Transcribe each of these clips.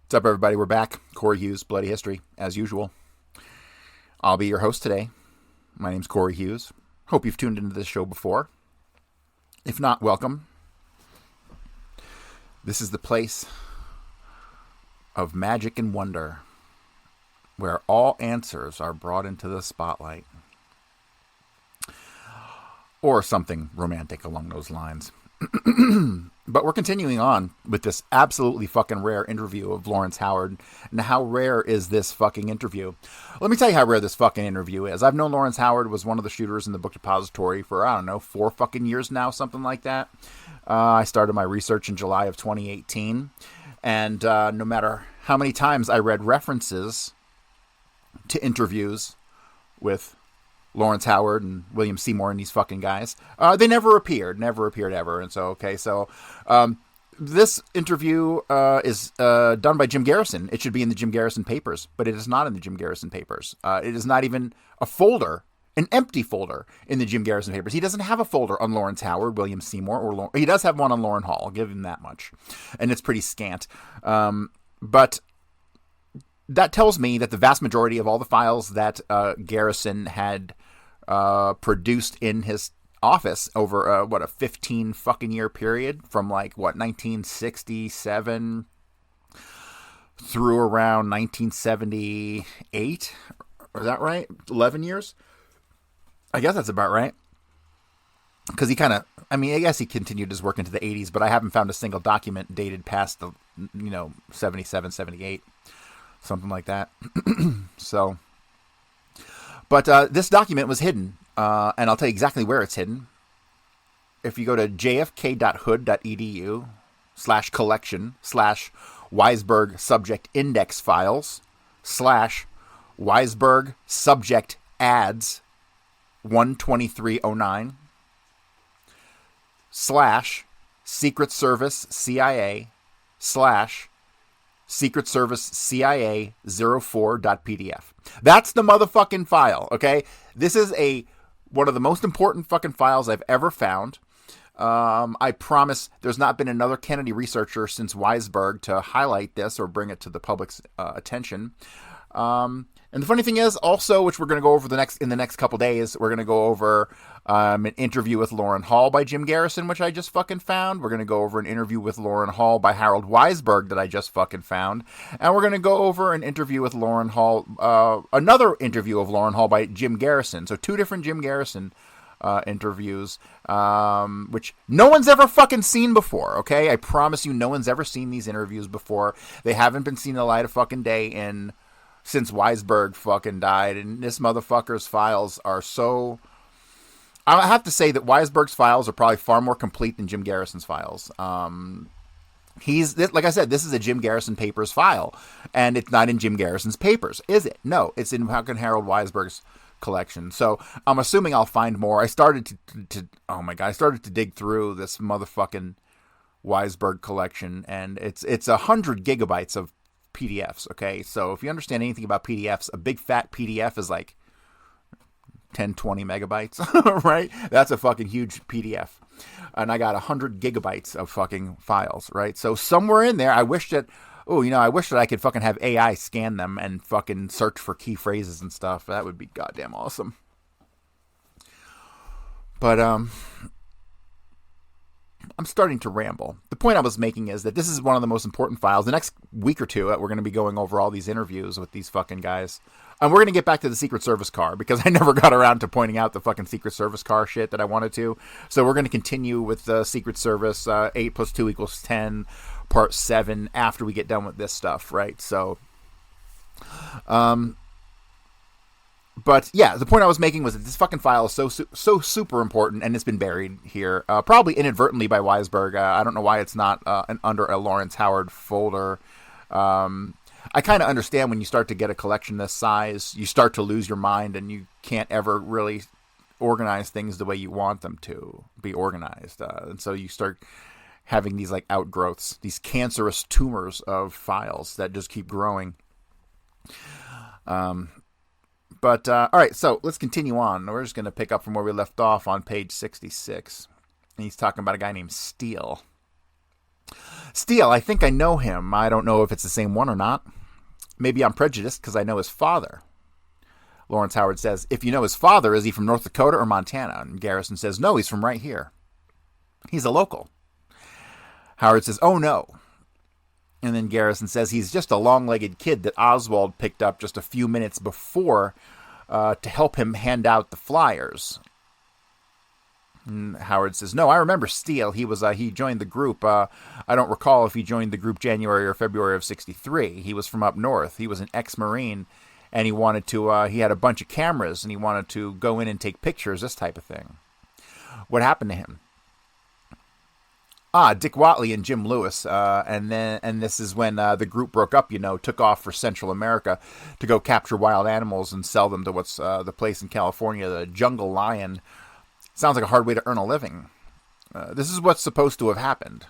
What's up, everybody? We're back. Corey Hughes, Bloody History, as usual. I'll be your host today. My name's Corey Hughes. Hope you've tuned into this show before. If not, welcome. This is the place of magic and wonder, where all answers are brought into the spotlight. Or something romantic along those lines. But we're continuing on with this absolutely fucking rare interview of Lawrence Howard. And how rare is this fucking interview? Let me tell you how rare this fucking interview is. I've known Lawrence Howard was one of the shooters in the book depository for, 4 fucking years now, something like that. I started my research in July of 2018. And no matter how many times I read references to interviews with Lawrence Howard and William Seymour and these fucking guys, they never appeared ever. And so, this interview is done by Jim Garrison. It should be in the Jim Garrison papers, but it is not in the Jim Garrison papers. It is not even a folder, an empty folder in the Jim Garrison papers. He doesn't have a folder on Lawrence Howard, William Seymour, or he does have one on Lauren Hall. I'll give him that much. And it's pretty scant. But that tells me that the vast majority of all the files that Garrison had produced in his office over a 15 fucking year period from 1967 through around 1978. Is that right? 11 years? I guess that's about right. Because I guess he continued his work into the 80s, but I haven't found a single document dated past the 77, 78. Something like that. So, but this document was hidden, and I'll tell you exactly where it's hidden. If you go to jfk.hood.edu/collection/Weisberg subject index files/Weisberg subject ads 12309 /Secret Service CIA Secret Service CIA 04.pdf. That's the motherfucking file, okay? This is one of the most important fucking files I've ever found. I promise there's not been another Kennedy researcher since Weisberg to highlight this or bring it to the public's attention. And the funny thing is, also, which we're going to go over in the next couple days, we're going to go over an interview with Lauren Hall by Jim Garrison, which I just fucking found. We're going to go over an interview with Lauren Hall by Harold Weisberg that I just fucking found. And we're going to go over an interview with Lauren Hall, another interview of Lauren Hall by Jim Garrison. So 2 different Jim Garrison interviews, which no one's ever fucking seen before, okay? I promise you, no one's ever seen these interviews before. They haven't been seen the light of fucking day since Weisberg fucking died, and this motherfucker's files are so... I have to say that Weisberg's files are probably far more complete than Jim Garrison's files. Like I said, this is a Jim Garrison papers file, and it's not in Jim Garrison's papers, is it? No, it's in fucking Harold Weisberg's collection. So I'm assuming I'll find more. I started to dig through this motherfucking Weisberg collection, and it's 100 gigabytes of PDFs, okay? So if you understand anything about PDFs, a big fat PDF is like 10, 20 megabytes, right? That's a fucking huge PDF. And I got 100 gigabytes of fucking files, right? So somewhere in there, I wish that I could fucking have AI scan them and fucking search for key phrases and stuff. That would be goddamn awesome. But, I'm starting to ramble. The point I was making is that this is one of the most important files. The next week or two, we're going to be going over all these interviews with these fucking guys. And we're going to get back to the Secret Service car, because I never got around to pointing out the fucking Secret Service car shit that I wanted to. So we're going to continue with the Secret Service 8 + 2 = 10, part 7, after we get done with this stuff, right? So, but yeah, the point I was making was that this fucking file is so super important, and it's been buried here, probably inadvertently by Weisberg. I don't know why it's not under a Lawrence Howard folder. I kind of understand when you start to get a collection this size, you start to lose your mind, and you can't ever really organize things the way you want them to be organized, and so you start having these outgrowths, these cancerous tumors of files that just keep growing. But, all right, so let's continue on. We're just going to pick up from where we left off on page 66. And he's talking about a guy named Steele. Steele, I think I know him. I don't know if it's the same one or not. Maybe I'm prejudiced because I know his father. Lawrence Howard says, if you know his father, is he from North Dakota or Montana? And Garrison says, no, he's from right here. He's a local. Howard says, oh no. And then Garrison says he's just a long-legged kid that Oswald picked up just a few minutes before to help him hand out the flyers. And Howard says, no, I remember Steele. He joined the group. I don't recall if he joined the group January or February of 1963. He was from up north. He was an ex-Marine, and he had a bunch of cameras, and he wanted to go in and take pictures, this type of thing. What happened to him? Dick Watley and Jim Lewis, and this is when the group broke up, took off for Central America to go capture wild animals and sell them to what's the place in California, the Jungle Lion. Sounds like a hard way to earn a living. This is what's supposed to have happened.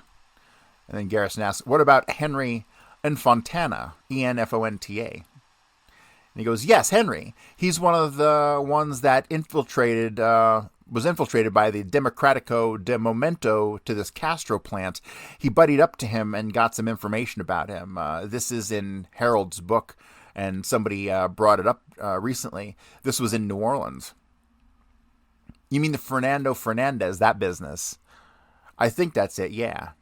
And then Garrison asks, what about Henry Enfontana, Enfonta? And he goes, yes, Henry. He's one of the ones that was infiltrated by the Democratico de Momento to this Castro plant. He buddied up to him and got some information about him. This is in Harold's book, and somebody brought it up recently. This was in New Orleans. You mean the Fernando Fernandez, that business? I think that's it, yeah.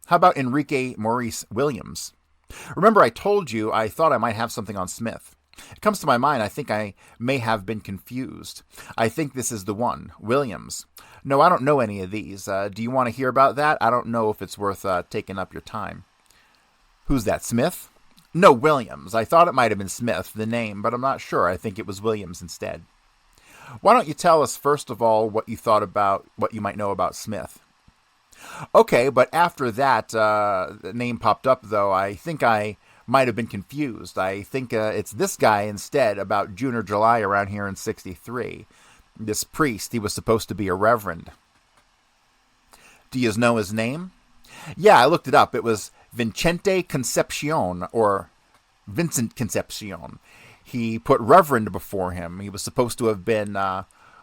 How about Enrique Maurice Williams? Remember I told you I thought I might have something on Smith. It comes to my mind, I think I may have been confused. I think this is the one, Williams. No, I don't know any of these. Do you want to hear about that? I don't know if it's worth taking up your time. Who's that, Smith? No, Williams. I thought it might have been Smith, the name, but I'm not sure. I think it was Williams instead. Why don't you tell us, first of all, what you thought about what you might know about Smith? Okay, but after that the name popped up, though, I think I might have been confused. I think it's this guy instead, about June or July around here in 1963. This priest, he was supposed to be a reverend. Do you know his name? Yeah, I looked it up. It was Vincente Concepcion, or Vincent Concepcion. He put reverend before him. He was supposed to have been,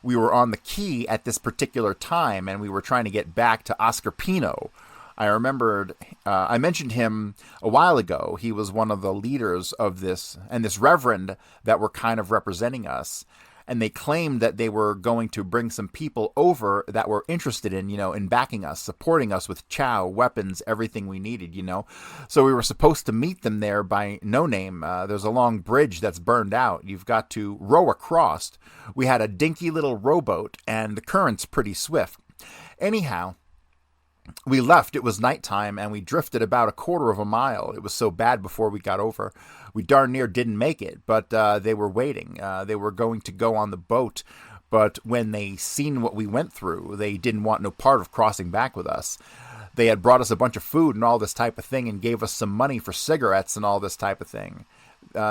we were on the quay at this particular time, and we were trying to get back to Oscar Pino. I remembered, I mentioned him a while ago. He was one of the leaders of this, and this reverend that were kind of representing us. And they claimed that they were going to bring some people over that were interested in, in backing us, supporting us with chow, weapons, everything we needed, So we were supposed to meet them there by No Name. There's a long bridge that's burned out. You've got to row across. We had a dinky little rowboat, and the current's pretty swift. Anyhow, we left. It was nighttime, and we drifted about a quarter of a mile. It was so bad before we got over. We darn near didn't make it, but they were waiting. They were going to go on the boat, but when they seen what we went through, they didn't want no part of crossing back with us. They had brought us a bunch of food and all this type of thing and gave us some money for cigarettes and all this type of thing.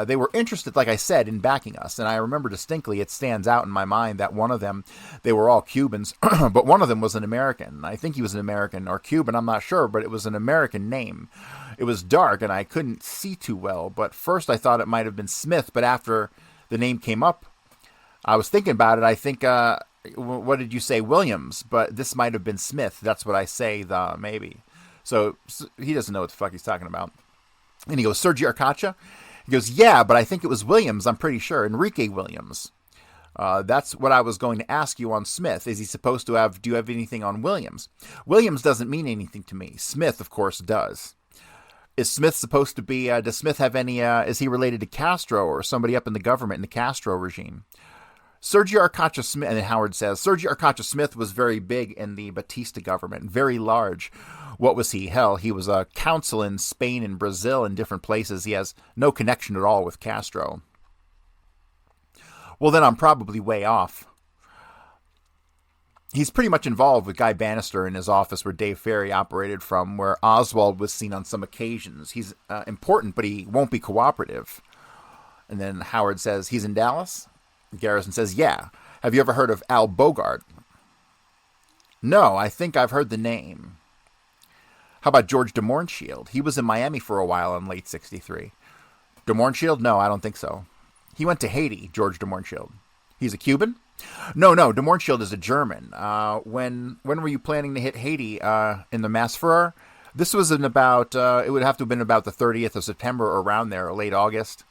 They were interested, like I said, in backing us. And I remember distinctly, it stands out in my mind that one of them, they were all Cubans, but one of them was an American. I think he was an American or Cuban, I'm not sure, but it was an American name. It was dark and I couldn't see too well, but first I thought it might have been Smith, but after the name came up, I was thinking about it. I think, what did you say, Williams? But this might have been Smith. That's what I say, maybe. So he doesn't know what the fuck he's talking about. And he goes, Sergio Arcacha? He goes, yeah, but I think it was Williams, I'm pretty sure. Enrique Williams. That's what I was going to ask you on Smith. Is he supposed to have, do you have anything on Williams? Williams doesn't mean anything to me. Smith, of course, does. Is Smith supposed to be, does Smith have any, is he related to Castro or somebody up in the government in the Castro regime? Sergio Arcacha Smith, and Howard says, Sergio Arcacha Smith was very big in the Batista government, very large. What was he? Hell, he was a consul in Spain and Brazil and different places. He has no connection at all with Castro. Well, then I'm probably way off. He's pretty much involved with Guy Bannister in his office where Dave Ferry operated from, where Oswald was seen on some occasions. He's important, but he won't be cooperative. And then Howard says, he's in Dallas? Garrison says, yeah. Have you ever heard of Al Bogart? No, I think I've heard the name. How about George de Mohrenschildt? He was in Miami for a while in late 1963. De Mohrenschildt? No, I don't think so. He went to Haiti, George de Mohrenschildt. He's a Cuban? No, de Mohrenschildt is a German. When were you planning to hit Haiti in the Massfuror? This was in about, it would have to have been about the 30th of September or around there, or late August.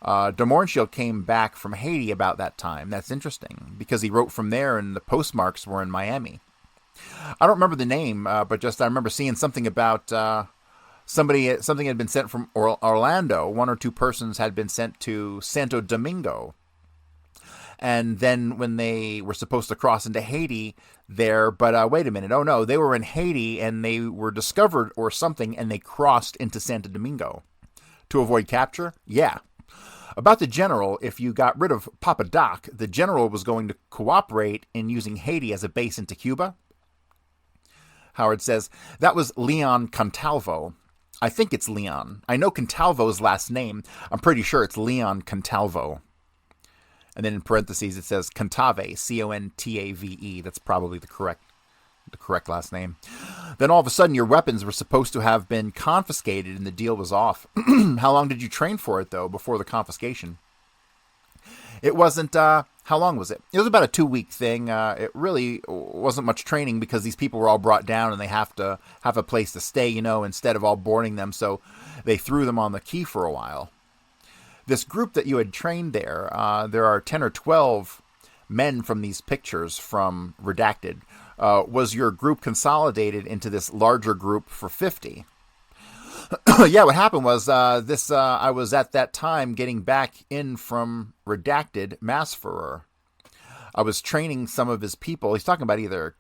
De Mohrenschildt came back from Haiti about that time. That's interesting, because he wrote from there and the postmarks were in Miami. I don't remember the name, but just I remember seeing something about something had been sent from Orlando. One or two persons had been sent to Santo Domingo. And then when they were supposed to cross into Haiti there, but wait a minute, oh no, they were in Haiti and they were discovered or something, and they crossed into Santo Domingo to avoid capture? Yeah. About the general, if you got rid of Papa Doc, the general was going to cooperate in using Haiti as a base into Cuba. Howard says, that was Leon Contalvo. I think it's Leon. I know Contalvo's last name. I'm pretty sure it's Leon Contalvo. And then in parentheses it says Contave, C-O-N-T-A-V-E. That's probably the correct last name. Then all of a sudden your weapons were supposed to have been confiscated and the deal was off. How long did you train for it, though, before the confiscation? It wasn't, how long was it? It was about a 2-week thing. It really wasn't much training because these people were all brought down and they have to have a place to stay, instead of all boarding them. So they threw them on the quay for a while. This group that you had trained there are 10 or 12 men from these pictures from Redacted. Was your group consolidated into this larger group for 50? Yeah, what happened was I was at that time getting back in from Redacted Massferer. I was training some of his people. He's talking about either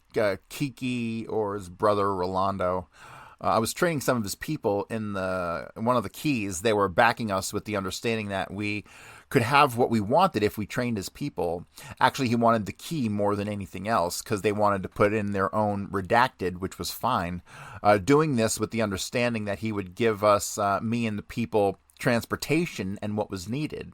Kiki or his brother Rolando. I was training some of his people in one of the keys. They were backing us with the understanding that we could have what we wanted if we trained his people. Actually, he wanted the key more than anything else because they wanted to put in their own Redacted, which was fine. Doing this with the understanding that he would give us, me and the people, transportation and what was needed.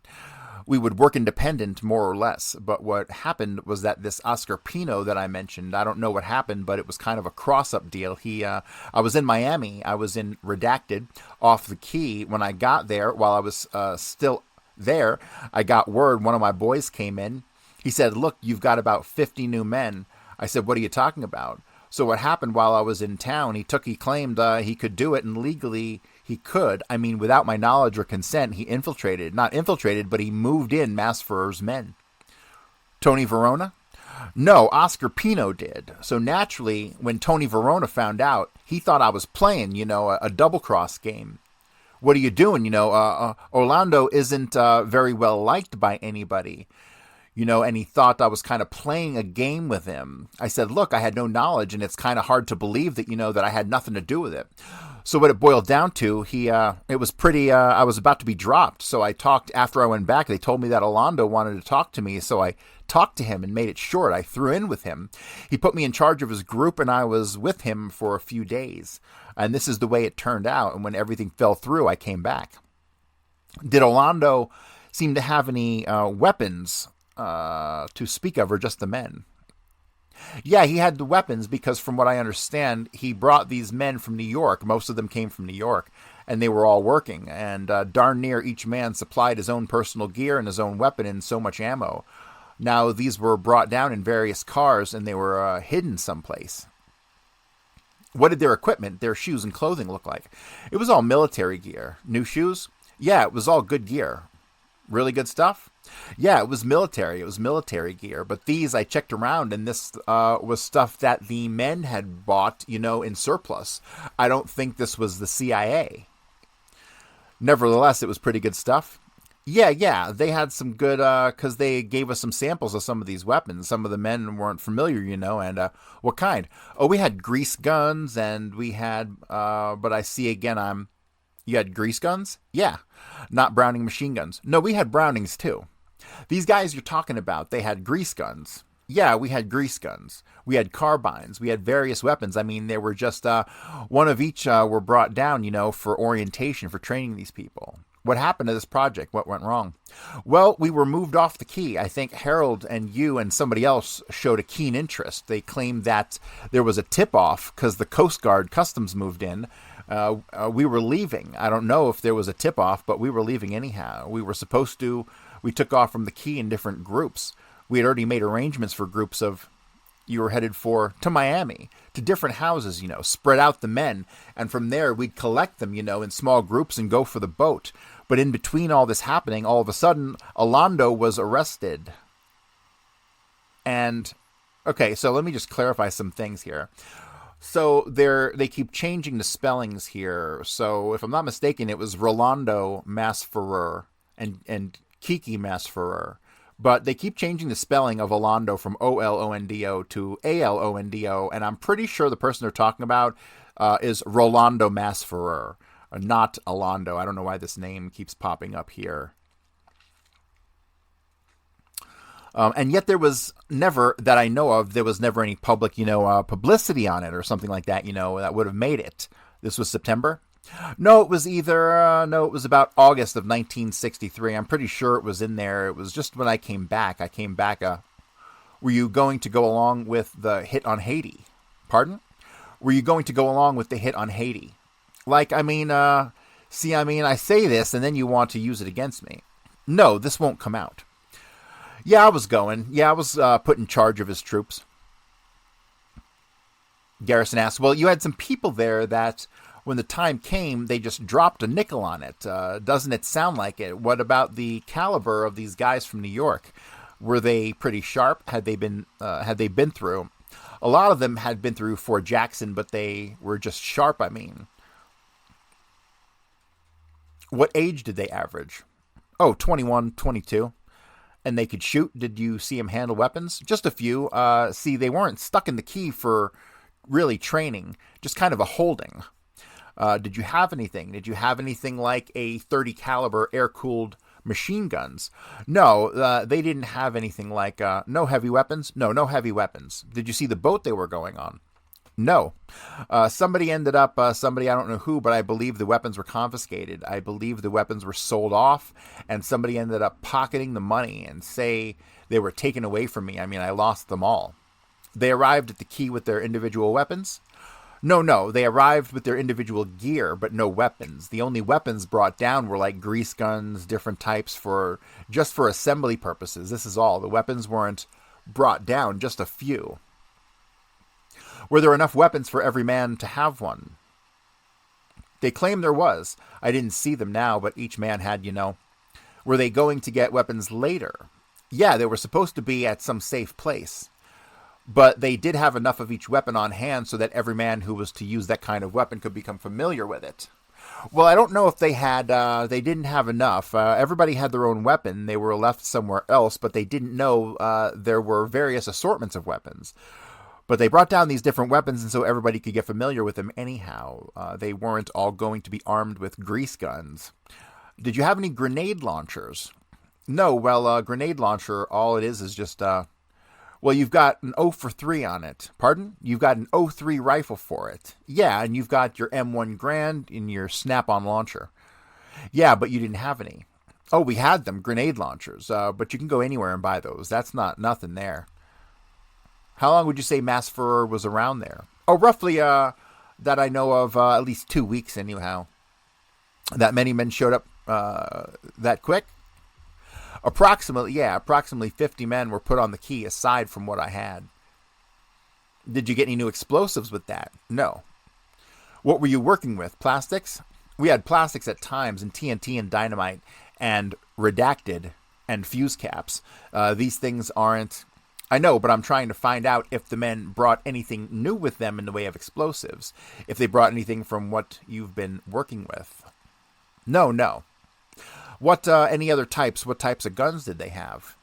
We would work independent, more or less. But what happened was that this Oscar Pino that I mentioned, I don't know what happened, but it was kind of a cross-up deal. I was in Miami. I was in Redacted off the key. When I got there, while I was still there, I got word. One of my boys came in. He said, look, you've got about 50 new men. I said, what are you talking about? So what happened while I was in town, he claimed he could do it, and legally he could. I mean, without my knowledge or consent, he not infiltrated, but he moved in Massferer's men. Tony Verona? No, Oscar Pino did. So naturally, when Tony Verona found out, he thought I was playing, a double-cross game. What are you doing? Orlando isn't very well liked by anybody, and he thought I was kind of playing a game with him. I said, look, I had no knowledge, and it's kind of hard to believe that, that I had nothing to do with it. So what it boiled down to, it was pretty, I was about to be dropped. So I talked, after I went back, they told me that Orlando wanted to talk to me. So I talked to him and made it short. I threw in with him. He put me in charge of his group, and I was with him for a few days. And this is the way it turned out. And when everything fell through, I came back. Did Orlando seem to have any weapons to speak of, or just the men? Yeah, he had the weapons because from what I understand, he brought these men from New York. Most of them came from New York, and they were all working. And darn near each man supplied his own personal gear and his own weapon and so much ammo. Now, these were brought down in various cars, and they were hidden someplace. What did their equipment, their shoes and clothing look like? It was all military gear. New shoes? Yeah, it was all good gear. Really good stuff? Yeah, it was military. It was military gear. But these, I checked around, and this was stuff that the men had bought, in surplus. I don't think this was the CIA. Nevertheless, it was pretty good stuff. Yeah, they had some good, because they gave us some samples of some of these weapons. Some of the men weren't familiar, and what kind? Oh, we had grease guns, and we had, but I see again, you had grease guns? Yeah, not Browning machine guns. No, we had Brownings too. These guys you're talking about, they had grease guns. Yeah, we had grease guns. We had carbines. We had various weapons. I mean, they were just, one of each were brought down, for orientation, for training these people. What happened to this project? What went wrong? Well, we were moved off the key. I think Harold and you and somebody else showed a keen interest. They claimed that there was a tip-off because the Coast Guard Customs moved in. We were leaving. I don't know if there was a tip-off, but we were leaving anyhow. We took off from the key in different groups. We had already made arrangements for groups of you were headed to Miami, to different houses, spread out the men. And from there, we'd collect them, in small groups and go for the boat. But in between all this happening, all of a sudden, Alondo was arrested. And, okay, so let me just clarify some things here. So they keep changing the spellings here. So if I'm not mistaken, it was Rolando Masferrer and Kiki Masferrer. But they keep changing the spelling of Alondo from Olondo to Alondo, and I'm pretty sure the person they're talking about is Rolando Masferrer, not Alondo. I don't know why this name keeps popping up here. And yet there was never, that I know of, there was never any public, publicity on it or something like that, that would have made it. This was September? No, it was it was about August of 1963. I'm pretty sure it was in there. It was just when I came back. Were you going to go along with the hit on Haiti? Pardon? Were you going to go along with the hit on Haiti? I say this and then you want to use it against me. No, this won't come out. Yeah, I was going. Yeah, I was put in charge of his troops. Garrison asked, well, you had some people there that when the time came, they just dropped a nickel on it. Doesn't it sound like it? What about the caliber of these guys from New York? Were they pretty sharp? Had they been through? A lot of them had been through Fort Jackson, but they were just sharp, What age did they average? Oh, 21, 22. And they could shoot. Did you see them handle weapons? Just a few. See, they weren't stuck in the key for really training, just kind of a holding. Did you have anything? Did you have anything like a 30 caliber air-cooled machine guns? No, they didn't have anything like, no heavy weapons? No heavy weapons. Did you see the boat they were going on? No. Somebody ended up, I don't know who, but I believe the weapons were confiscated. I believe the weapons were sold off, and somebody ended up pocketing the money and say they were taken away from me. I lost them all. They arrived at the key with their individual weapons? No, they arrived with their individual gear, but no weapons. The only weapons brought down were like grease guns, different types just for assembly purposes. This is all. The weapons weren't brought down, just a few. Were there enough weapons for every man to have one? They claim there was. I didn't see them now, but each man had, Were they going to get weapons later? Yeah, they were supposed to be at some safe place. But they did have enough of each weapon on hand so that every man who was to use that kind of weapon could become familiar with it. Well, I don't know if they didn't have enough. Everybody had their own weapon. They were left somewhere else, but they didn't know there were various assortments of weapons. But they brought down these different weapons, and so everybody could get familiar with them anyhow. They weren't all going to be armed with grease guns. Did you have any grenade launchers? No, well, grenade launcher, all it is just, you've got an 0 for 3 on it. Pardon? You've got an 03 rifle for it. Yeah, and you've got your M1 Grand in your snap-on launcher. Yeah, but you didn't have any. Oh, we had them, grenade launchers, but you can go anywhere and buy those. That's nothing there. How long would you say Masferrer was around there? Oh, roughly, that I know of, at least 2 weeks anyhow. That many men showed up that quick? Approximately 50 men were put on the key aside from what I had. Did you get any new explosives with that? No. What were you working with? Plastics? We had plastics at times, and TNT and dynamite and redacted and fuse caps. These things aren't... I know, but I'm trying to find out if the men brought anything new with them in the way of explosives. If they brought anything from what you've been working with. No. What any other types? What types of guns did they have?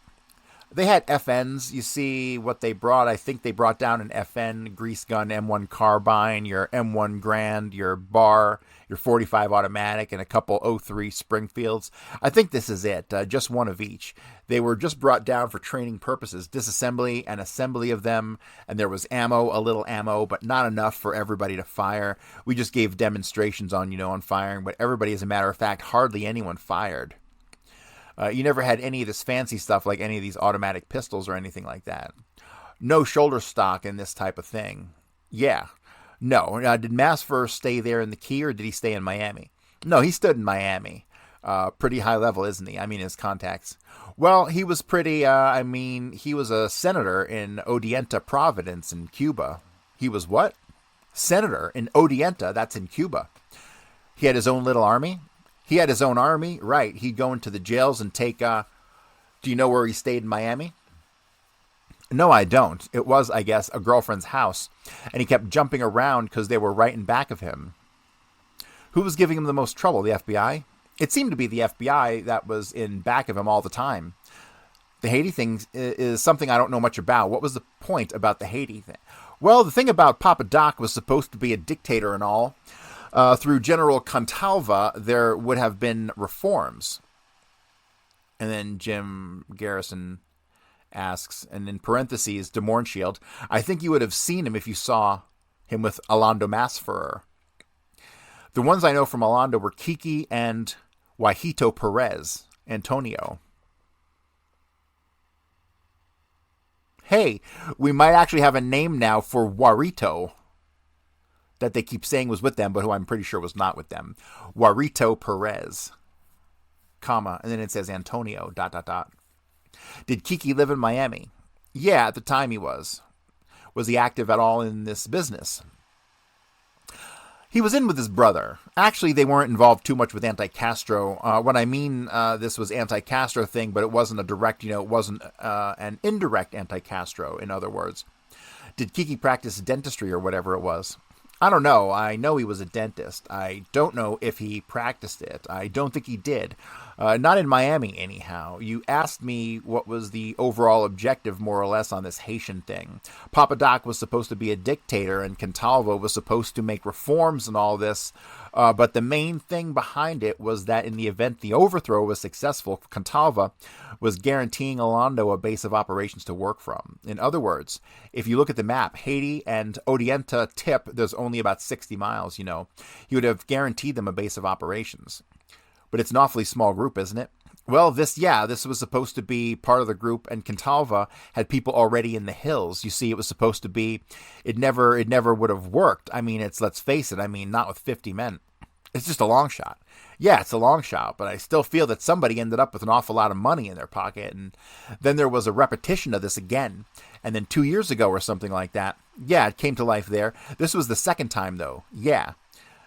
They had FNs. You see what they brought. I think they brought down an FN grease gun, M1 carbine, your M1 Grand, your bar, your 45 automatic, and a couple 03 Springfields. I think this is it. Just one of each. They were just brought down for training purposes, disassembly and assembly of them, and there was ammo, a little ammo, but not enough for everybody to fire. We just gave demonstrations on firing, but everybody, as a matter of fact, hardly anyone fired. You never had any of this fancy stuff like any of these automatic pistols or anything like that. No shoulder stock in this type of thing. Yeah. No. Did Masfer stay there in the key or did he stay in Miami? No, he stood in Miami. Pretty high level, isn't he? I mean, his contacts. Well, he was pretty, he was a senator in Odienta Providence in Cuba. He was what? Senator in Odienta, that's in Cuba. He had his own little army? He had his own army? Right. He'd go into the jails and take, do you know where he stayed in Miami? No, I don't. It was, I guess, a girlfriend's house. And he kept jumping around because they were right in back of him. Who was giving him the most trouble, the FBI? It seemed to be the FBI that was in back of him all the time. The Haiti thing is something I don't know much about. What was the point about the Haiti thing? Well, the thing about Papa Doc was supposed to be a dictator and all. Through General Contalva, there would have been reforms. And then Jim Garrison asks, and in parentheses, de Mornshield, I think you would have seen him if you saw him with Alando Masferrer. The ones I know from Alando were Kiki and Wajito Perez, Antonio. Hey, we might actually have a name now for Warito that they keep saying was with them, but who I'm pretty sure was not with them. Warito Perez, comma, and then it says Antonio, ... Did Kiki live in Miami? Yeah, at the time he was. Was he active at all in this business? He was in with his brother. Actually, they weren't involved too much with anti-Castro. What I mean, this was anti-Castro thing, but it wasn't a direct, it wasn't an indirect anti-Castro, in other words. Did Kiki practice dentistry or whatever it was? I don't know. I know he was a dentist. I don't know if he practiced it. I don't think he did. Not in Miami, anyhow. You asked me what was the overall objective, more or less, on this Haitian thing. Papa Doc was supposed to be a dictator, and Contalvo was supposed to make reforms and all this. But the main thing behind it was that in the event the overthrow was successful, Contalva was guaranteeing Alando a base of operations to work from. In other words, if you look at the map, Haiti and Odienta tip, there's only about 60 miles, He would have guaranteed them a base of operations. But it's an awfully small group, isn't it? Well, this was supposed to be part of the group, and Contalva had people already in the hills. You see, it was supposed to be, it never would have worked. Let's face it, not with 50 men. It's just a long shot. Yeah, it's a long shot, but I still feel that somebody ended up with an awful lot of money in their pocket, and then there was a repetition of this again, and then 2 years ago or something like that. Yeah, it came to life there. This was the second time, though. Yeah.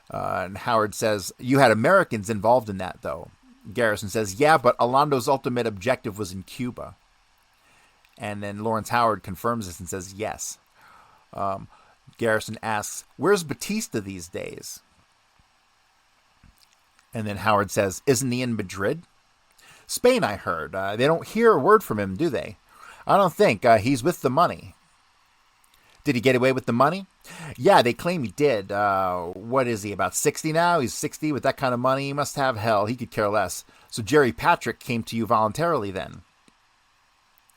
And Howard says, you had Americans involved in that, though. Garrison says, yeah, but Alando's ultimate objective was in Cuba. And then Lawrence Howard confirms this and says, yes. Garrison asks, where's Batista these days? And then Howard says, isn't he in Madrid? Spain, I heard. They don't hear a word from him, do they? I don't think. He's with the money. Did he get away with the money? Yeah, they claim he did. What is he, about 60 now? He's 60 with that kind of money. He must have hell. He could care less. So Jerry Patrick came to you voluntarily then?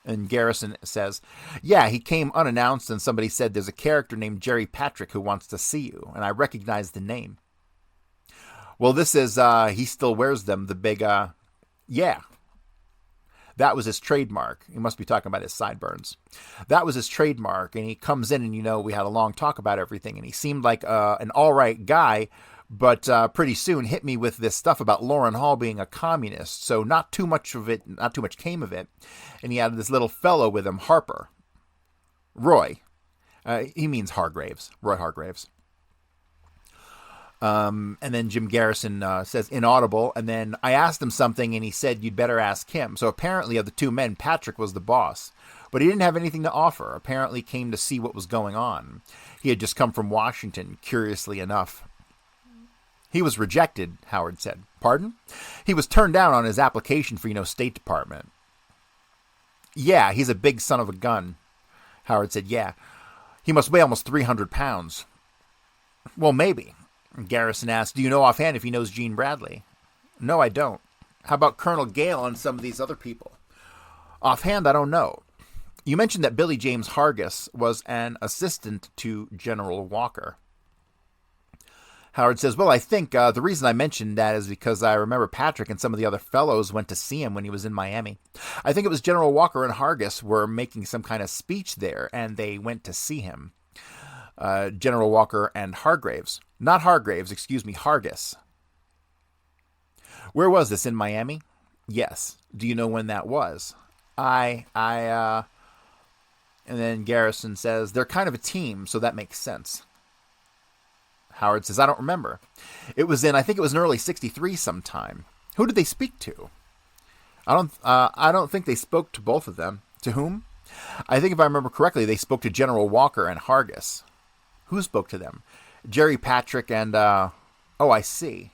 And Garrison says, yeah, he came unannounced and somebody said there's a character named Jerry Patrick who wants to see you. And I recognize the name. Well, this is, he still wears them, the big, yeah. That was his trademark. He must be talking about his sideburns. That was his trademark, and he comes in, and we had a long talk about everything, and he seemed like an all right guy, but pretty soon hit me with this stuff about Lauren Hall being a communist, so not too much came of it, and he had this little fellow with him, Harper. Roy. He means Hargraves. Roy Hargraves. And then Jim Garrison says inaudible, and then I asked him something and he said you'd better ask him. So apparently of the two men, Patrick was the boss, but he didn't have anything to offer. Apparently came to see what was going on. He had just come from Washington, curiously enough. He was rejected, Howard said. Pardon? He was turned down on his application for, State Department. Yeah, he's a big son of a gun. Howard said, yeah. He must weigh almost 300 pounds. Well, maybe. Garrison asked, do you know offhand if he knows Gene Bradley? No, I don't. How about Colonel Gale and some of these other people? Offhand, I don't know. You mentioned that Billy James Hargis was an assistant to General Walker. Howard says, well, I think the reason I mentioned that is because I remember Patrick and some of the other fellows went to see him when he was in Miami. I think it was General Walker and Hargis were making some kind of speech there, and they went to see him. General Walker and Hargraves. Not Hargraves, excuse me, Hargis. Where was this, in Miami? Yes. Do you know when that was? And then Garrison says, they're kind of a team, so that makes sense. Howard says, I don't remember. I think it was in early 63 sometime. Who did they speak to? I don't think they spoke to both of them. To whom? I think if I remember correctly, they spoke to General Walker and Hargis. Who spoke to them? Jerry Patrick and, oh, I see.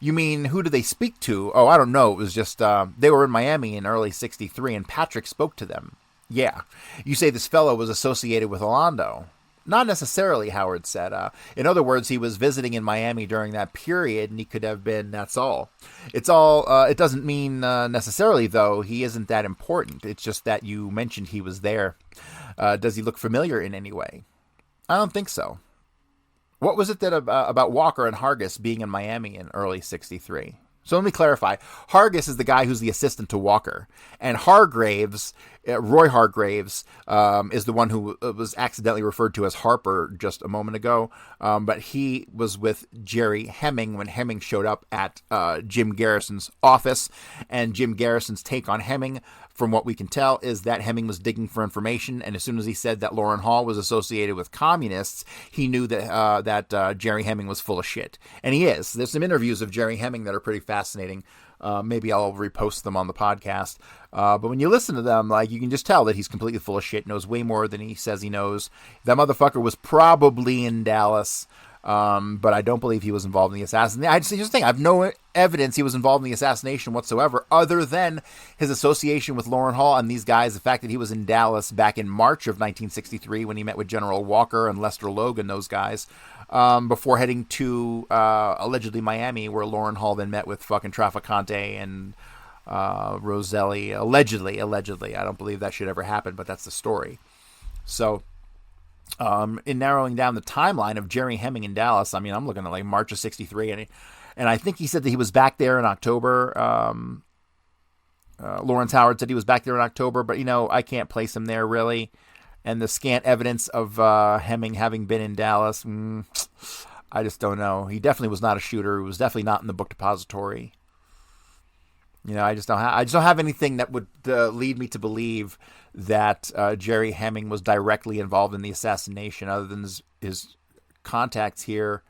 You mean, who did they speak to? Oh, I don't know. It was just, they were in Miami in early 63 and Patrick spoke to them. Yeah. You say this fellow was associated with Orlando. Not necessarily, Howard said. In other words, he was visiting in Miami during that period, and he could have been, that's all. It doesn't mean necessarily, though, he isn't that important. It's just that you mentioned he was there. Does he look familiar in any way? I don't think so. What was it that about Walker and Hargis being in Miami in early 63? So let me clarify. Hargis is the guy who's the assistant to Walker. And Hargraves, Roy Hargraves, is the one who was accidentally referred to as Harper just a moment ago. But he was with Jerry Hemming when Hemming showed up at Jim Garrison's office. And Jim Garrison's take on Hemming, from what we can tell, is that Hemming was digging for information. And as soon as he said that Loran Hall was associated with communists, he knew that Jerry Hemming was full of shit. And he is. There's some interviews of Jerry Hemming that are pretty fascinating. Maybe I'll repost them on the podcast. But when you listen to them, like, you can just tell that he's completely full of shit, knows way more than he says he knows. That motherfucker was probably in Dallas, but I don't believe he was involved in the assassination. Here's the thing. I have no evidence he was involved in the assassination whatsoever, other than his association with Loran Hall and these guys, the fact that he was in Dallas back in March of 1963 when he met with General Walker and Lester Logan, those guys, before heading to allegedly Miami, where Loran Hall then met with fucking Trafficante and Roselli. Allegedly. I don't believe that should ever happen, but that's the story. So, in narrowing down the timeline of Jerry Hemming in Dallas, I mean, I'm looking at like March of 63, and I think he said that he was back there in October. Lawrence Howard said he was back there in October, but, I can't place him there, really. And the scant evidence of Hemming having been in Dallas, I just don't know. He definitely was not a shooter. He was definitely not in the book depository. I just don't have anything that would lead me to believe that Jerry Hemming was directly involved in the assassination, other than his contacts here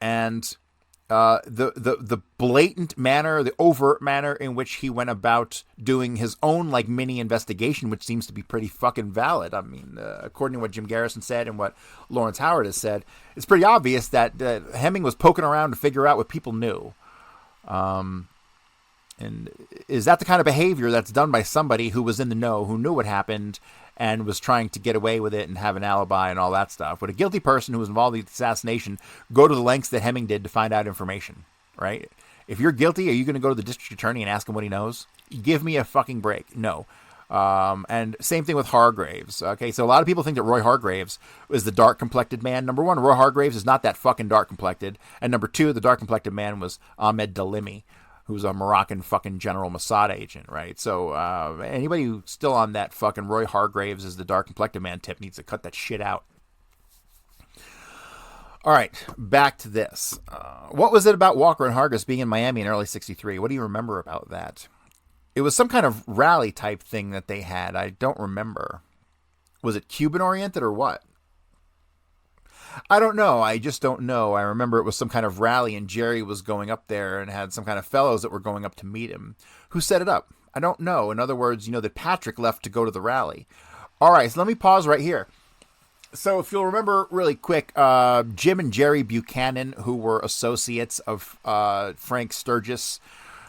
and the blatant manner, the overt manner in which he went about doing his own like mini investigation, which seems to be pretty fucking valid. I mean, according to what Jim Garrison said and what Lawrence Howard has said, it's pretty obvious that Hemming was poking around to figure out what people knew. And is that the kind of behavior that's done by somebody who was in the know, who knew what happened, and was trying to get away with it and have an alibi and all that stuff? Would a guilty person who was involved in the assassination go to the lengths that Hemming did to find out information, right? If you're guilty, are you going to go to the district attorney and ask him what he knows? Give me a fucking break. No. And same thing with Hargraves. Okay, so a lot of people think that Roy Hargraves is the dark-complected man. Number one, Roy Hargraves is not that fucking dark-complected. And number two, the dark-complected man was Ahmed Dalimi, who's a Moroccan fucking General Mossad agent, right? So anybody who's still on that fucking Roy Hargraves is the dark-complected man tip needs to cut that shit out. All right, back to this. What was it about Walker and Hargis being in Miami in early 63? What do you remember about that? It was some kind of rally type thing that they had. I don't remember. Was it Cuban-oriented or what? I don't know. I just don't know. I remember it was some kind of rally and Jerry was going up there and had some kind of fellows that were going up to meet him. Who set it up? I don't know. In other words, that Patrick left to go to the rally. All right, so let me pause right here. So if you'll remember really quick, Jim and Jerry Buchanan, who were associates of Frank Sturgis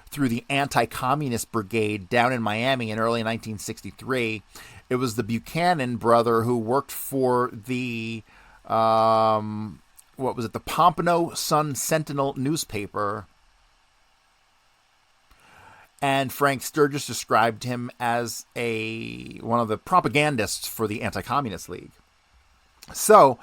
through the anti-communist brigade down in Miami in early 1963, it was the Buchanan brother who worked for the the Pompano Sun-Sentinel newspaper. And Frank Sturgis described him as one of the propagandists for the Anti-Communist League. So,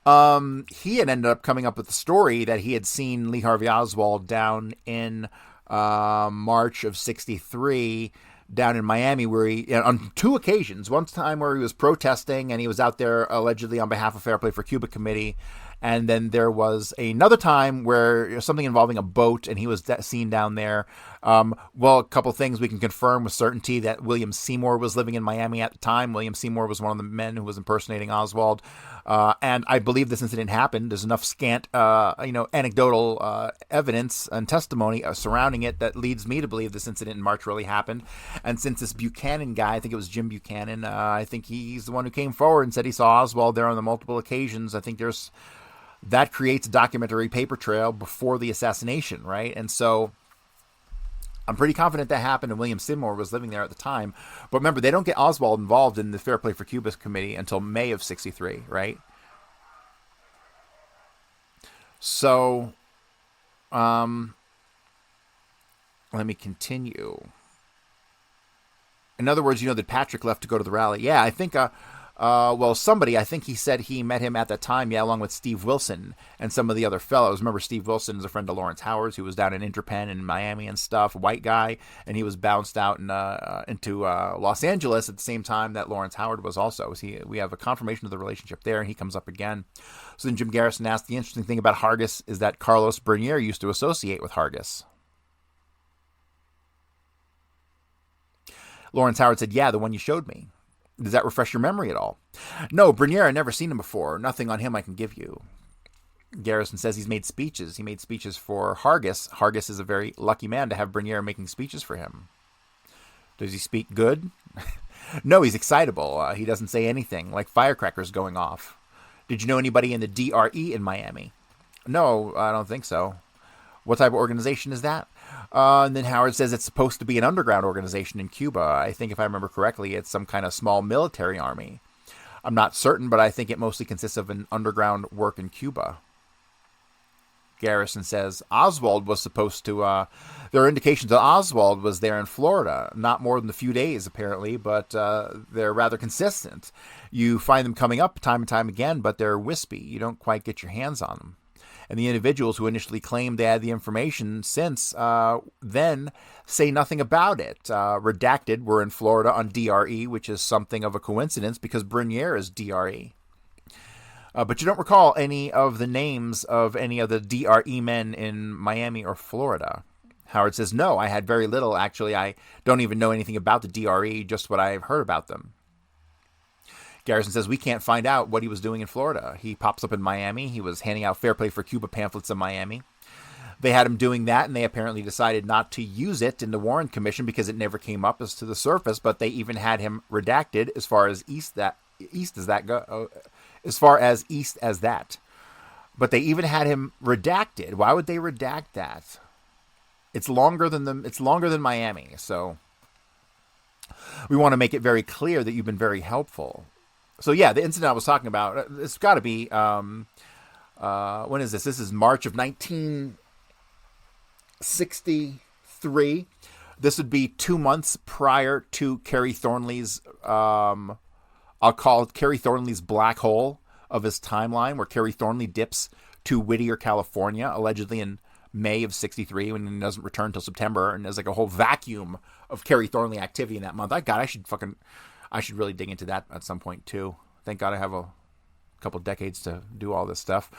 he had ended up coming up with the story that he had seen Lee Harvey Oswald down in March of 63 down in Miami, where he, on two occasions, one time where he was protesting and he was out there allegedly on behalf of Fair Play for Cuba Committee, And then there was another time where something involving a boat, and he was seen down there. Well, a couple things we can confirm with certainty that William Seymour was living in Miami at the time. William Seymour was one of the men who was impersonating Oswald. And I believe this incident happened. There's enough scant, anecdotal evidence and testimony surrounding it that leads me to believe this incident in March really happened. And since this Buchanan guy, I think it was Jim Buchanan, I think he's the one who came forward and said he saw Oswald there on the multiple occasions. I think that creates a documentary paper trail before the assassination, right? And so I'm pretty confident that happened, and William Seymour was living there at the time. But remember, they don't get Oswald involved in the Fair Play for Cuba committee until May of 63, right? So, let me continue. In other words, that Patrick left to go to the rally. Yeah, I think, somebody, I think he said he met him at that time, along with Steve Wilson and some of the other fellows. Remember, Steve Wilson is a friend of Lawrence Howard's, who was down in Interpen in Miami and stuff, a white guy, and he was bounced out into Los Angeles at the same time that Lawrence Howard was also. We have a confirmation of the relationship there, and he comes up again. So then Jim Garrison asked, the interesting thing about Hargis is that Carlos Bernier used to associate with Hargis. Lawrence Howard said, yeah, the one you showed me. Does that refresh your memory at all? No, Bernier, I've never seen him before. Nothing on him I can give you. Garrison says he's made speeches. He made speeches for Hargis. Hargis is a very lucky man to have Bernier making speeches for him. Does he speak good? No, he's excitable. He doesn't say anything, like firecrackers going off. Did you know anybody in the DRE in Miami? No, I don't think so. What type of organization is that? And then Howard says it's supposed to be an underground organization in Cuba. I think if I remember correctly, it's some kind of small military army. I'm not certain, but I think it mostly consists of an underground work in Cuba. Garrison says Oswald was supposed to... there are indications that Oswald was there in Florida. Not more than a few days, apparently, but they're rather consistent. You find them coming up time and time again, but they're wispy. You don't quite get your hands on them. And the individuals who initially claimed they had the information since then say nothing about it. Redacted were in Florida on DRE, which is something of a coincidence because Bernier is DRE. But you don't recall any of the names of any of the DRE men in Miami or Florida. Howard says, no, I had very little. Actually, I don't even know anything about the DRE, just what I've heard about them. Garrison says we can't find out what he was doing in Florida. He pops up in Miami. He was handing out Fair Play for Cuba pamphlets in Miami. They had him doing that, and they apparently decided not to use it in the Warren Commission because it never came up as to the surface. But they even had him redacted as far as east as that. But they even had him redacted. Why would they redact that? It's longer than Miami. So we want to make it very clear that you've been very helpful. So yeah, the incident I was talking about, it's got to be, when is this? This is March of 1963. This would be 2 months prior to Kerry Thornley's, I'll call it Kerry Thornley's black hole of his timeline, where Kerry Thornley dips to Whittier, California, allegedly in May of 63, when he doesn't return until September, and there's like a whole vacuum of Kerry Thornley activity in that month. I should really dig into that at some point too. Thank God I have a couple decades to do all this stuff.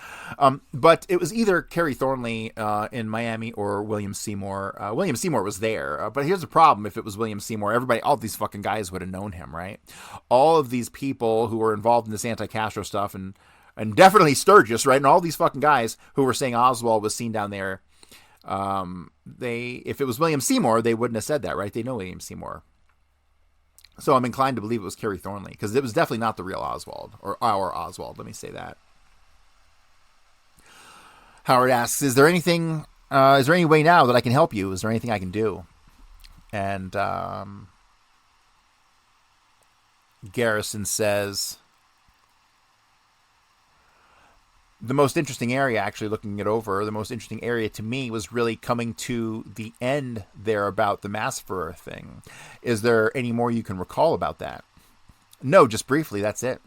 But it was either Kerry Thornley in Miami or William Seymour. William Seymour was there. But here's the problem. If it was William Seymour, all these fucking guys would have known him, right? All of these people who were involved in this anti-Castro stuff and definitely Sturgis, right? And all these fucking guys who were saying Oswald was seen down there. If it was William Seymour, they wouldn't have said that, right? They know William Seymour. So I'm inclined to believe it was Kerry Thornley, because it was definitely not the real Oswald, or our Oswald, let me say that. Howard asks, is there any way now that I can help you? Is there anything I can do? And Garrison says, the most interesting area, actually looking it over, the most interesting area to me was really coming to the end there about the Massfer thing. Is there any more you can recall about that? No, just briefly, that's it.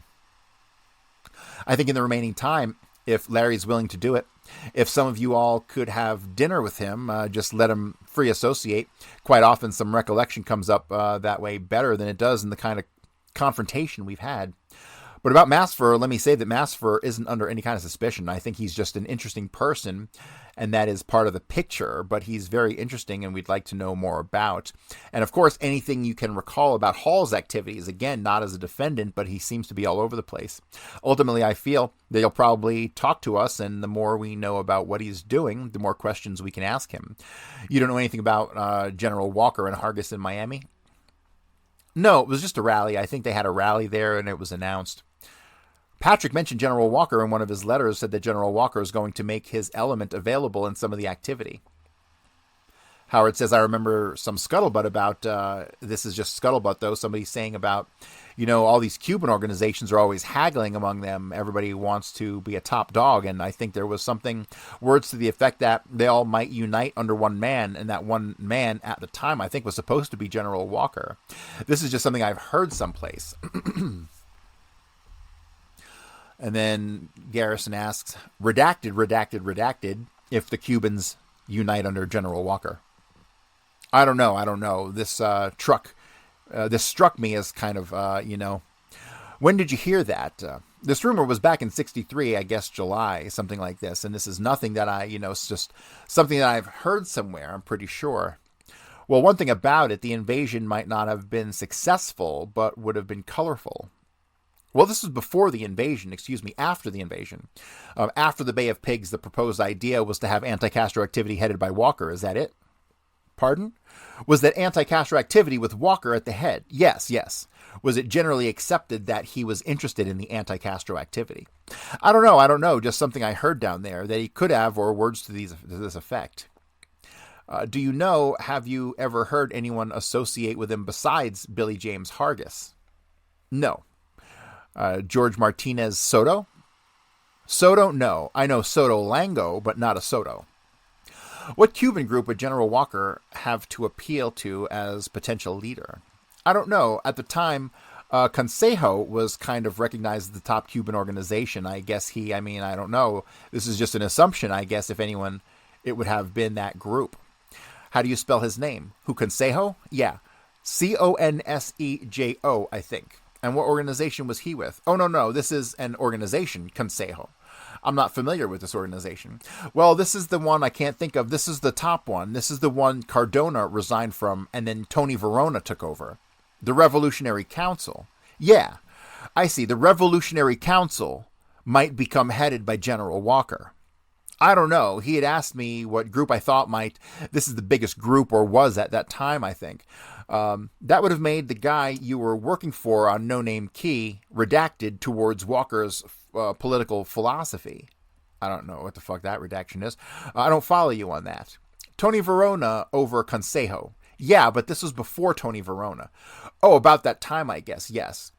I think in the remaining time, if Larry's willing to do it, if some of you all could have dinner with him, just let him free associate. Quite often some recollection comes up that way better than it does in the kind of confrontation we've had. But about Masfer, let me say that Masfer isn't under any kind of suspicion. I think he's just an interesting person, and that is part of the picture. But he's very interesting, and we'd like to know more about. And of course, anything you can recall about Hall's activities, again, not as a defendant, but he seems to be all over the place. Ultimately, I feel that he'll probably talk to us, and the more we know about what he's doing, the more questions we can ask him. You don't know anything about General Walker and Hargis in Miami? No, it was just a rally. I think they had a rally there, and it was announced. Patrick mentioned General Walker in one of his letters, said that General Walker is going to make his element available in some of the activity. Howard says, I remember some scuttlebutt about, this is just scuttlebutt though, somebody saying about, all these Cuban organizations are always haggling among them. Everybody wants to be a top dog. And I think there was words to the effect that they all might unite under one man. And that one man at the time, I think, was supposed to be General Walker. This is just something I've heard someplace. And then Garrison asks, redacted, if the Cubans unite under General Walker. I don't know. This struck me as kind of, when did you hear that? This rumor was back in 63, I guess July, something like this. And this is nothing that it's just something that I've heard somewhere, I'm pretty sure. Well, one thing about it, the invasion might not have been successful, but would have been colorful. Well, this was before the invasion, after the invasion. After the Bay of Pigs, the proposed idea was to have anti-Castro activity headed by Walker. Is that it? Pardon? Was that anti-Castro activity with Walker at the head? Yes. Was it generally accepted that he was interested in the anti-Castro activity? I don't know. Just something I heard down there that he could have, or words to this effect. Do you know, have you ever heard anyone associate with him besides Billy James Hargis? No. George Martinez Soto? Soto? No. I know Soto Lango, but not a Soto. What Cuban group would General Walker have to appeal to as potential leader? I don't know. At the time, Consejo was kind of recognized as the top Cuban organization. I guess I don't know. This is just an assumption. I guess if anyone, it would have been that group. How do you spell his name? Who, Consejo? Yeah. Consejo, I think. And what organization was he with? Oh, no. This is an organization, Consejo. I'm not familiar with this organization. Well, this is the one I can't think of. This is the top one. This is the one Cardona resigned from, and then Tony Verona took over. The Revolutionary Council. Yeah, I see. The Revolutionary Council might become headed by General Walker. I don't know. He had asked me what group I thought might. This is the biggest group, or was at that time, I think. That would have made the guy you were working for on No Name Key redacted towards Walker's political philosophy. I don't know what the fuck that redaction is. I don't follow you on that. Tony Verona over Consejo. Yeah, but this was before Tony Verona. Oh, about that time, I guess. Yes.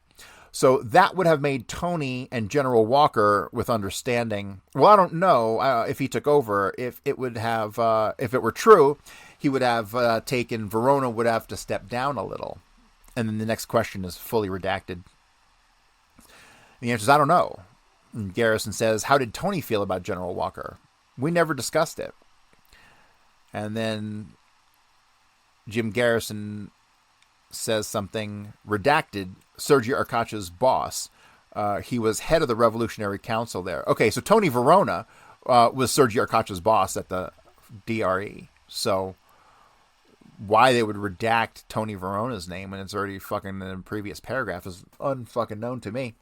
So that would have made Tony and General Walker with understanding. Well, I don't know if he took over. If it would have, if it were true, he would have taken. Verona would have to step down a little. And then the next question is fully redacted. The answer is I don't know. And Garrison says, how did Tony feel about General Walker? We never discussed it. And then Jim Garrison says something redacted. Sergio Arcacha's boss. He was head of the Revolutionary Council there. Okay, so Tony Verona was Sergio Arcacha's boss at the DRE. So why they would redact Tony Verona's name when it's already fucking in the previous paragraph is unfucking known to me.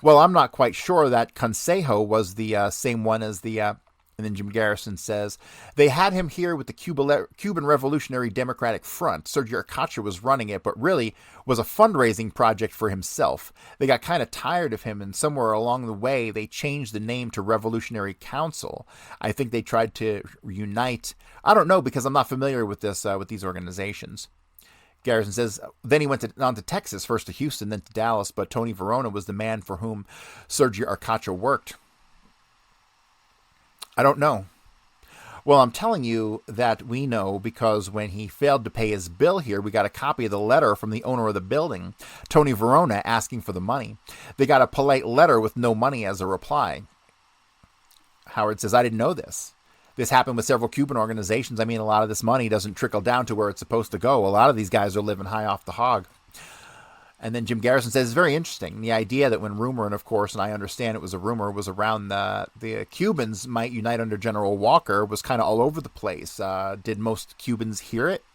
Well, I'm not quite sure that Consejo was the same one as the... And then Jim Garrison says, they had him here with the Cuban Revolutionary Democratic Front. Sergio Arcacha was running it, but really was a fundraising project for himself. They got kind of tired of him, and somewhere along the way, they changed the name to Revolutionary Council. I think they tried to unite. I don't know, because I'm not familiar with this with these organizations. Garrison says, then he went on to Texas, first to Houston, then to Dallas, but Tony Verona was the man for whom Sergio Arcacha worked. I don't know. Well, I'm telling you that we know because when he failed to pay his bill here, we got a copy of the letter from the owner of the building, Tony Verona, asking for the money. They got a polite letter with no money as a reply. Howard says, I didn't know this. This happened with several Cuban organizations. I mean, a lot of this money doesn't trickle down to where it's supposed to go. A lot of these guys are living high off the hog. And then Jim Garrison says, it's very interesting. The idea that when rumor, and of course, and I understand it was a rumor, was around the Cubans might unite under General Walker was kind of all over the place. Did most Cubans hear it?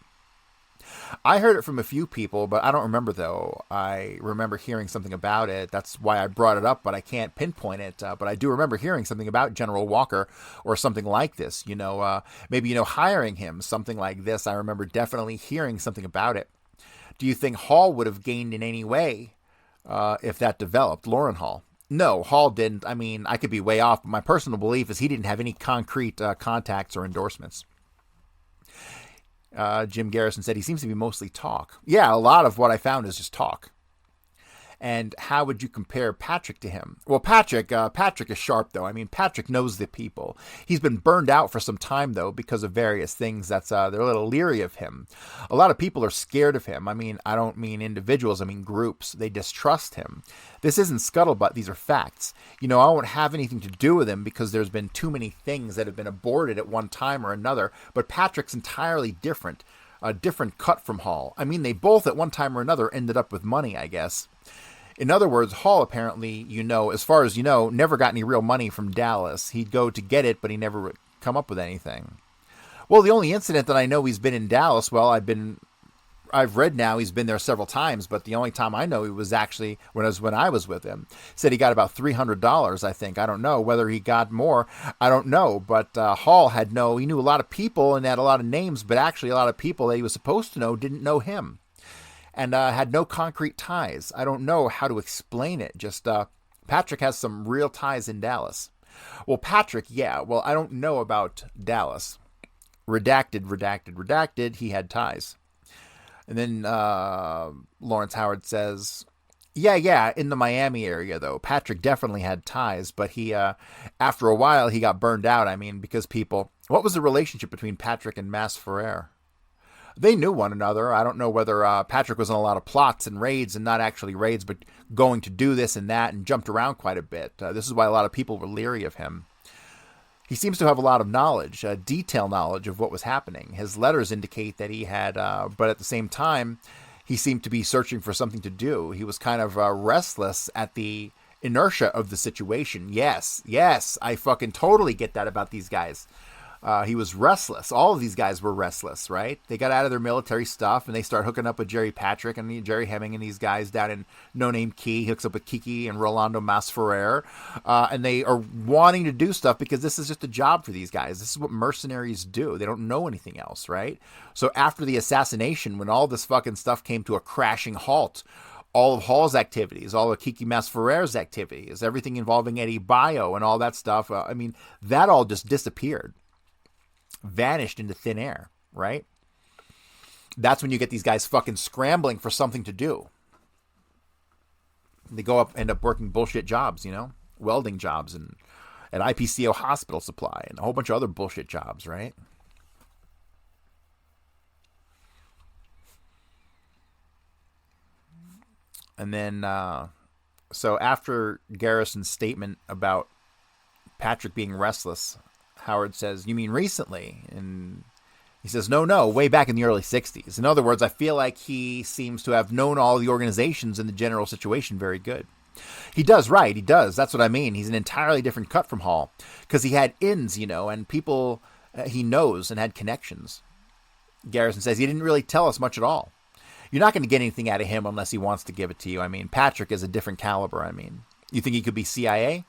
I heard it from a few people, but I don't remember, though. I remember hearing something about it. That's why I brought it up, but I can't pinpoint it. But I do remember hearing something about General Walker or something like this. Maybe, hiring him, something like this. I remember definitely hearing something about it. Do you think Hall would have gained in any way if that developed, Loren Hall? No, Hall didn't. I mean, I could be way off, but my personal belief is he didn't have any concrete contacts or endorsements. Jim Garrison said he seems to be mostly talk. Yeah, a lot of what I found is just talk. And how would you compare Patrick to him? Well, Patrick is sharp, though. I mean, Patrick knows the people. He's been burned out for some time, though, because of various things. They're a little leery of him. A lot of people are scared of him. I mean, I don't mean individuals. I mean groups. They distrust him. This isn't scuttlebutt. These are facts. I won't have anything to do with him because there's been too many things that have been aborted at one time or another. But Patrick's entirely different. A different cut from Hall. I mean, they both at one time or another ended up with money, I guess. In other words, Hall apparently, as far as never got any real money from Dallas. He'd go to get it, but he never would come up with anything. Well, the only incident that I know he's been in Dallas, I've read now he's been there several times, but the only time I know he was actually when I was with him. Said he got about $300, I think. I don't know whether he got more. I don't know, but Hall he knew a lot of people and had a lot of names, but actually a lot of people that he was supposed to know didn't know him. And had no concrete ties. I don't know how to explain it. Just Patrick has some real ties in Dallas. Well, Patrick, yeah. Well, I don't know about Dallas. Redacted. He had ties. And then Lawrence Howard says, yeah, in the Miami area, though. Patrick definitely had ties, but he, after a while, he got burned out. I mean, because people... What was the relationship between Patrick and Mas Ferrer? They knew one another. I don't know whether Patrick was on a lot of plots and raids, and not actually raids, but going to do this and that, and jumped around quite a bit. This is why a lot of people were leery of him. He seems to have a lot of knowledge, detailed knowledge of what was happening. His letters indicate that he had, but at the same time, he seemed to be searching for something to do. He was kind of restless at the inertia of the situation. Yes, I fucking totally get that about these guys. He was restless. All of these guys were restless, right? They got out of their military stuff and they start hooking up with Jerry Patrick and Jerry Hemming and these guys down in No Name Key. He hooks up with Kiki and Rolando Masferrer. And they are wanting to do stuff because this is just a job for these guys. This is what mercenaries do. They don't know anything else, right? So after the assassination, when all this fucking stuff came to a crashing halt, all of Hall's activities, all of Kiki Masferrer's activities, everything involving Eddie Bayo and all that stuff, that all just disappeared. Vanished into thin air, right? That's when you get these guys fucking scrambling for something to do. They end up working bullshit jobs, welding jobs and at IPCO hospital supply and a whole bunch of other bullshit jobs, right? And then, so after Garrison's statement about Patrick being restless, Howard says, you mean recently? And he says, no, way back in the early 60s. In other words, I feel like he seems to have known all the organizations and the general situation very good. He does, right? He does. That's what I mean. He's an entirely different cut from Hall because he had ins, and people he knows and had connections. Garrison says he didn't really tell us much at all. You're not going to get anything out of him unless he wants to give it to you. I mean, Patrick is a different caliber. I mean, you think he could be CIA?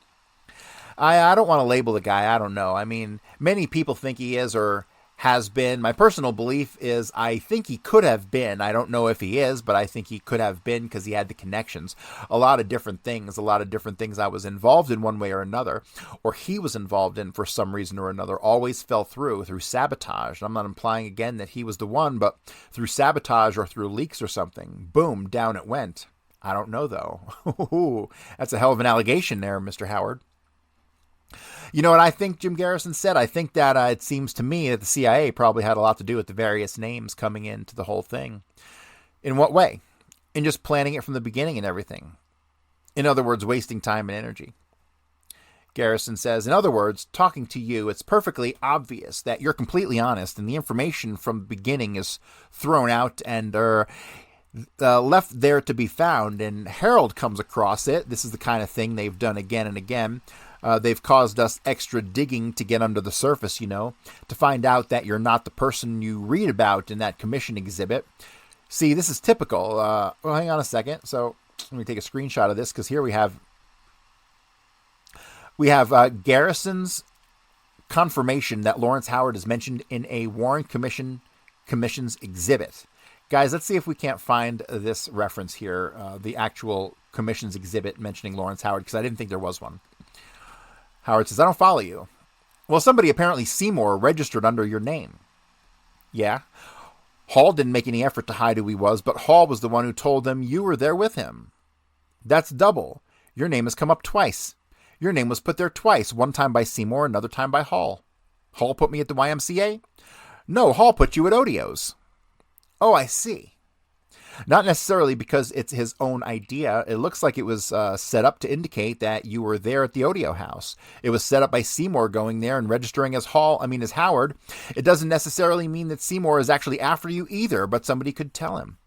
I don't want to label the guy. I don't know. I mean, many people think he is or has been. My personal belief is I think he could have been. I don't know if he is, but I think he could have been because he had the connections. A lot of different things I was involved in one way or another, or he was involved in for some reason or another, always fell through sabotage. I'm not implying again that he was the one, but through sabotage or through leaks or something, boom, down it went. I don't know, though. That's a hell of an allegation there, Mr. Howard. You know what I think Jim Garrison said? I think that it seems to me that the CIA probably had a lot to do with the various names coming into the whole thing. In what way? In just planning it from the beginning and everything. In other words, wasting time and energy. Garrison says, in other words, talking to you, it's perfectly obvious that you're completely honest and the information from the beginning is thrown out and left there to be found, and Harold comes across it. This is the kind of thing they've done again and again. They've caused us extra digging to get under the surface, to find out that you're not the person you read about in that commission exhibit. See, this is typical. Well, hang on a second. So let me take a screenshot of this, because here we have Garrison's confirmation that Lawrence Howard is mentioned in a Warren Commission's exhibit. Guys, let's see if we can't find this reference here, the actual commission's exhibit mentioning Lawrence Howard, because I didn't think there was one. Howard says, I don't follow you. Well, somebody, apparently Seymour, registered under your name. Yeah. Hall didn't make any effort to hide who he was, but Hall was the one who told them you were there with him. That's double. Your name has come up twice. Your name was put there twice, one time by Seymour, another time by Hall. Hall put me at the YMCA? No, Hall put you at Odio's. Oh, I see. Not necessarily because it's his own idea. It looks like it was set up to indicate that you were there at the Odio house. It was set up by Seymour going there and registering as Howard. It doesn't necessarily mean that Seymour is actually after you either, but somebody could tell him.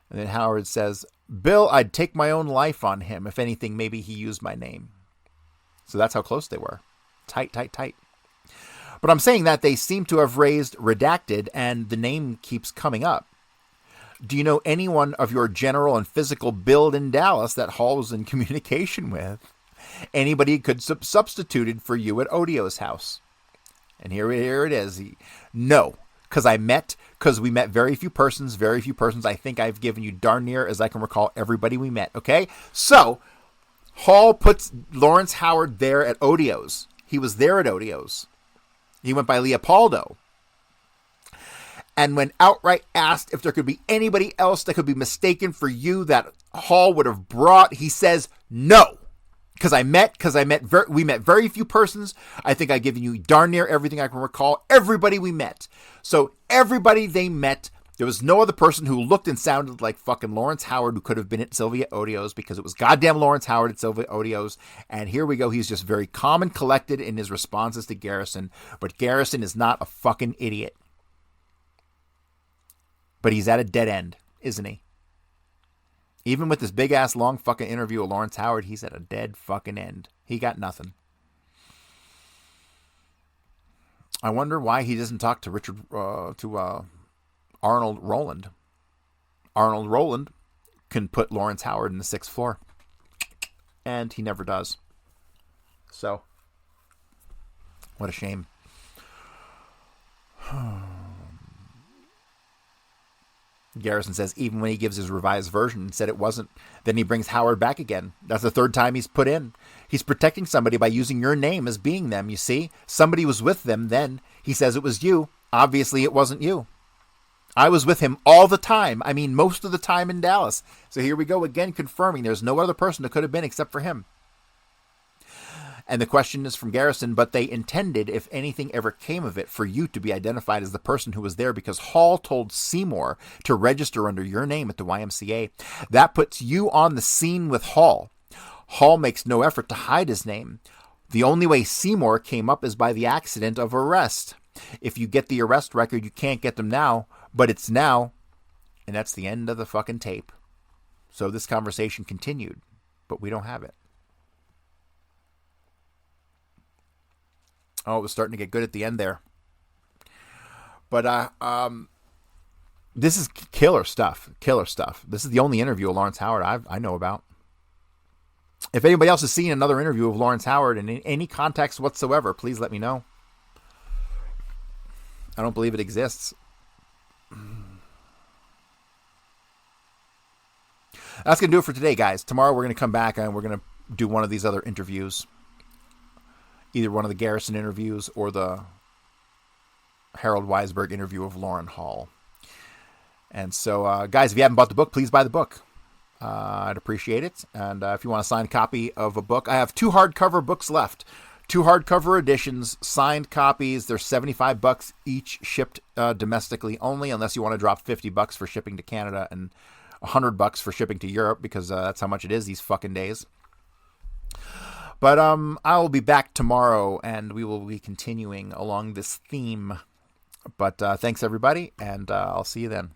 And then Howard says, Bill, I'd take my own life on him. If anything, maybe he used my name. So that's how close they were. Tight, tight, tight. But I'm saying that they seem to have raised redacted, and the name keeps coming up. Do you know anyone of your general and physical build in Dallas that Hall was in communication with? Anybody could substituted for you at Odio's house? And here it is. No, because we met very few persons. I think I've given you darn near, as I can recall, everybody we met. Okay, so Hall puts Lawrence Howard there at Odio's. He was there at Odio's. He went by Leopoldo. And when outright asked if there could be anybody else that could be mistaken for you that Hall would have brought, he says no. We met very few persons. I think I've given you darn near everything I can recall. Everybody we met. So everybody they met, there was no other person who looked and sounded like fucking Lawrence Howard who could have been at Sylvia Odio's, because it was goddamn Lawrence Howard at Sylvia Odio's. And here we go. He's just very calm and collected in his responses to Garrison. But Garrison is not a fucking idiot. But he's at a dead end, isn't he? Even with this big-ass long fucking interview with Lawrence Howard, he's at a dead fucking end. He got nothing. I wonder why he doesn't talk to Arnold Roland. Arnold Roland can put Lawrence Howard in the 6th floor. And he never does. So, what a shame. Garrison says even when he gives his revised version and said it wasn't, then he brings Howard back again. That's the 3rd time he's put in. He's protecting somebody by using your name as being them, you see? Somebody was with them then. He says it was you. Obviously it wasn't you. I was with him all the time. I mean, most of the time in Dallas. So here we go again, confirming there's no other person that could have been except for him. And the question is from Garrison, but they intended, if anything ever came of it, for you to be identified as the person who was there because Hall told Seymour to register under your name at the YMCA. That puts you on the scene with Hall. Hall makes no effort to hide his name. The only way Seymour came up is by the accident of arrest. If you get the arrest record, you can't get them now, but it's now. And that's the end of the fucking tape. So this conversation continued, but we don't have it. Oh, it was starting to get good at the end there. But this is killer stuff. Killer stuff. This is the only interview of Lawrence Howard I know about. If anybody else has seen another interview of Lawrence Howard in any context whatsoever, please let me know. I don't believe it exists. That's going to do it for today, guys. Tomorrow we're going to come back and we're going to do one of these other interviews. Either one of the Garrison interviews or the Harold Weisberg interview of Lauren Hall. And so, guys, if you haven't bought the book, please buy the book. I'd appreciate it. And if you want a signed copy of a book, I have 2 hardcover books left. 2 hardcover editions, signed copies. They're $75 each, shipped domestically only, unless you want to drop $50 for shipping to Canada and $100 for shipping to Europe, because that's how much it is these fucking days. But I will be back tomorrow, and we will be continuing along this theme. But thanks, everybody, and I'll see you then.